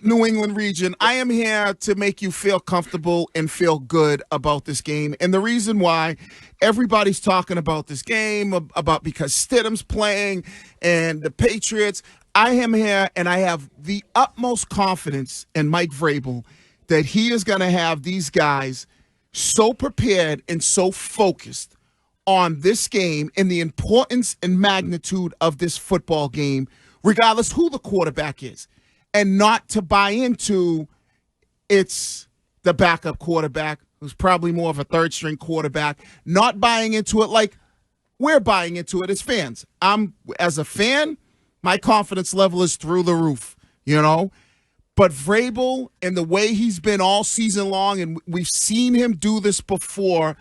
the New England region. I am here to make you feel comfortable and feel good about this game. And the reason why everybody's talking about this game, about because Stidham's playing and the Patriots, I am here and I have the utmost confidence in Mike Vrabel that he is going to have these guys so prepared and so focused on this game and the importance and magnitude of this football game, regardless who the quarterback is, and not to buy into it's the backup quarterback who's probably more of a third-string quarterback, not buying into it like we're buying into it as fans. As a fan, my confidence level is through the roof, you know? But Vrabel and the way he's been all season long, and we've seen him do this before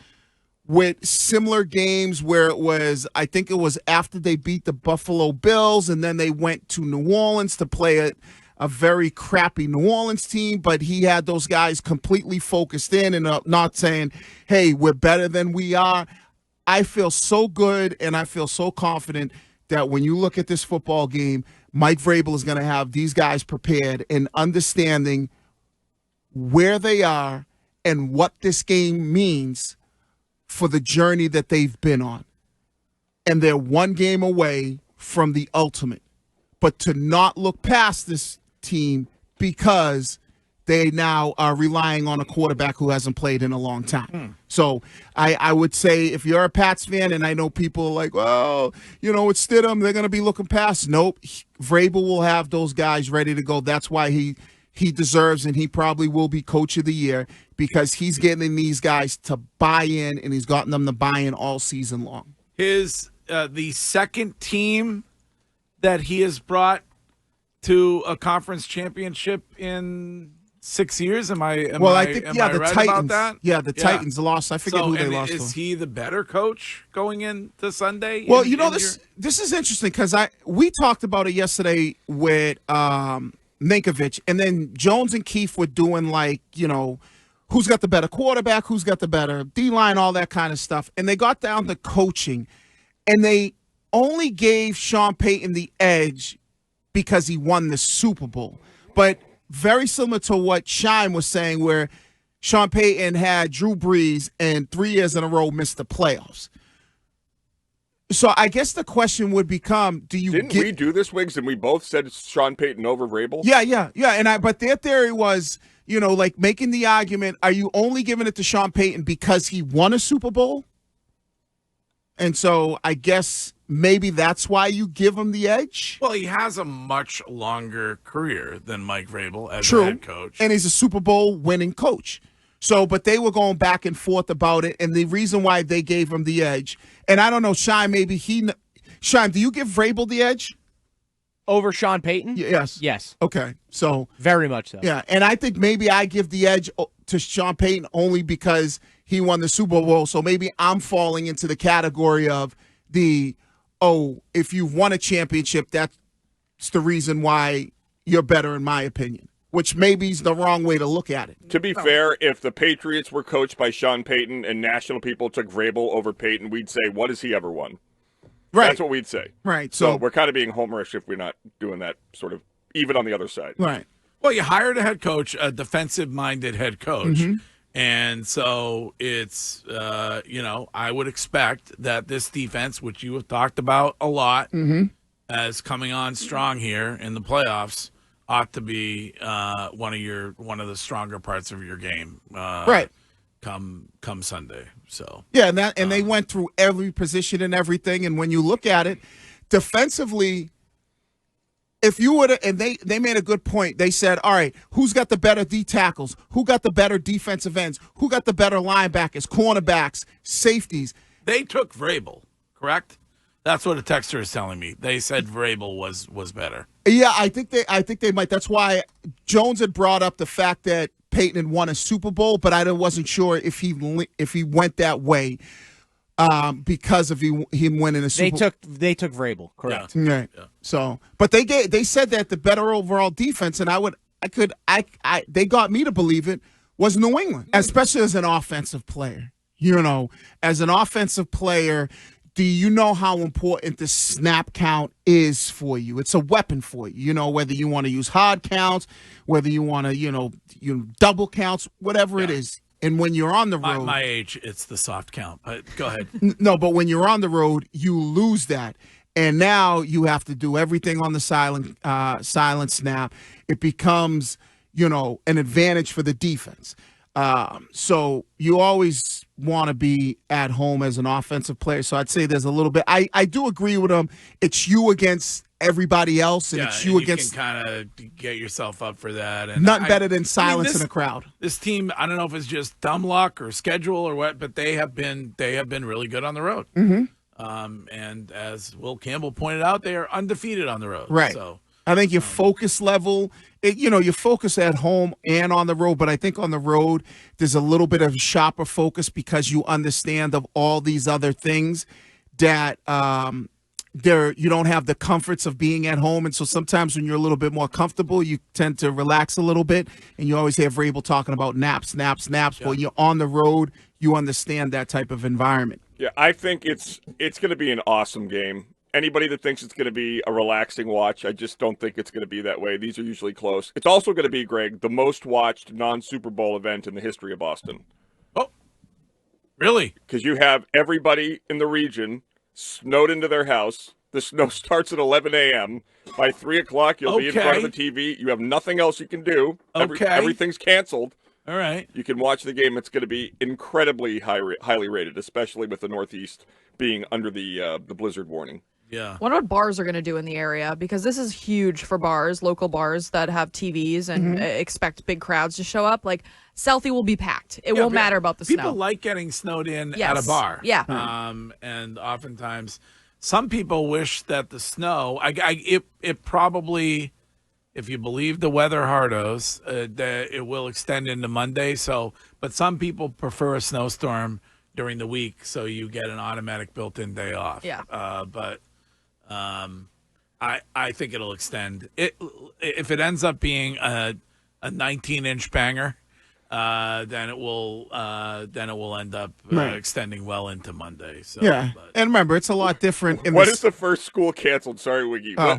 with similar games where it was, I think it was after they beat the Buffalo Bills, and then they went to New Orleans to play a very crappy New Orleans team, but he had those guys completely focused in and not saying, hey, we're better than we are. I feel so good and I feel so confident that when you look at this football game, Mike Vrabel is going to have these guys prepared and understanding where they are and what this game means for the journey that they've been on. And they're one game away from the ultimate. But to not look past this team because they now are relying on a quarterback who hasn't played in a long time. So I would say if you're a Pats fan, and I know people are like, well, you know, it's Stidham, they're going to be looking past. Nope. Vrabel will have those guys ready to go. That's why he deserves, and he probably will be coach of the year, because he's getting these guys to buy in, and he's gotten them to buy in all season long. The second team that he has brought to a conference championship in 6 years. Am I the right Titans. about that? Yeah, the Titans lost. I forget who they lost to. Is he the better coach going into Sunday? Well, this is interesting because we talked about it yesterday with Ninkovich, and then Jones and Keefe were doing like, you know, who's got the better quarterback, who's got the better D-line, all that kind of stuff. And they got down to coaching, and they only gave Sean Payton the edge because he won the Super Bowl. But very similar to what Shine was saying, where Sean Payton had Drew Brees and 3 years in a row missed the playoffs. So I guess the question would become, Didn't we do this, Wiggs, and we both said Sean Payton over Vrabel? Yeah. But their theory was, you know, like making the argument, are you only giving it to Sean Payton because he won a Super Bowl? And so I guess maybe that's why you give him the edge. Well, he has a much longer career than Mike Vrabel as True. a head coach. And he's a Super Bowl winning coach. So, but they were going back and forth about it, and the reason why they gave him the edge, and I don't know, Shine, Shine, do you give Vrabel the edge? Over Sean Payton? Yes. Yes. Okay, so. Very much so. Yeah, and I think maybe I give the edge to Sean Payton only because he won the Super Bowl, so maybe I'm falling into the category of if you've won a championship, that's the reason why you're better, in my opinion. Which maybe is the wrong way to look at it. To be fair, if the Patriots were coached by Sean Payton and national people took Vrabel over Payton, we'd say, what has he ever won? Right. That's what we'd say. Right. So we're kind of being homerish if we're not doing that sort of, even on the other side. Right. Well, you hired a head coach, a defensive-minded head coach. Mm-hmm. And so it's, I would expect that this defense, which you have talked about a lot, as coming on strong here in the playoffs, ought to be one of the stronger parts of your game, right? Come Sunday. So yeah, and they went through every position and everything. And when you look at it, defensively, if you would, and they made a good point. They said, all right, who's got the better D tackles? Who got the better defensive ends? Who got the better linebackers, cornerbacks, safeties? They took Vrabel, correct? That's what a texter is telling me. They said Vrabel was better. Yeah, I think they might. That's why Jones had brought up the fact that Peyton had won a Super Bowl, but I wasn't sure if he went that way because of him winning a Super Bowl. They took Vrabel, correct? Yeah. Right. Yeah. So, but they said that the better overall defense, and they got me to believe it, was New England, especially as an offensive player. You know, as an offensive player, do you know how important the snap count is for you? It's a weapon for you. You know, whether you want to use hard counts, whether you want to, you double counts, whatever it is. And when you're on the road, my age, it's the soft count. But go ahead. No, but when you're on the road, you lose that. And now you have to do everything on the silent snap. It becomes, an advantage for the defense. So you always want to be at home as an offensive player. So I'd say there's a little bit. I do agree with him. It's you against everybody else, and it's you against. You can kind of get yourself up for that. And nothing better than silence in a crowd. This team, I don't know if it's just dumb luck or schedule or what, but they have been really good on the road. Mm-hmm. And as Will Campbell pointed out, they are undefeated on the road. Right. So I think your focus level, you focus at home and on the road, but I think on the road there's a little bit of sharper focus because you understand of all these other things that you don't have the comforts of being at home. And so sometimes when you're a little bit more comfortable, you tend to relax a little bit. And you always hear Vrabel talking about naps. Yeah. When you're on the road, you understand that type of environment. Yeah, I think it's going to be an awesome game. Anybody that thinks it's going to be a relaxing watch, I just don't think it's going to be that way. These are usually close. It's also going to be, Greg, the most watched non-Super Bowl event in the history of Boston. Oh, really? Because you have everybody in the region snowed into their house. The snow starts at 11 a.m. By 3 o'clock, you'll be in front of the TV. You have nothing else you can do. Everything's canceled. All right. You can watch the game. It's going to be incredibly highly rated, especially with the Northeast being under the blizzard warning. Yeah. What about bars are going to do in the area? Because this is huge for bars, local bars that have TVs and expect big crowds to show up. Like, Southie will be packed. It won't matter about the snow. People like getting snowed in at a bar. Yeah. And oftentimes, some people wish that the snow, it probably, if you believe the weather hardos, that it will extend into Monday. So, but some people prefer a snowstorm during the week, so you get an automatic built-in day off. Yeah. But I think it'll extend. If it ends up being a 19-inch banger, then it will end up extending well into Monday. So, yeah, and remember, it's a lot different. What is the first school canceled? Sorry, Wiggy.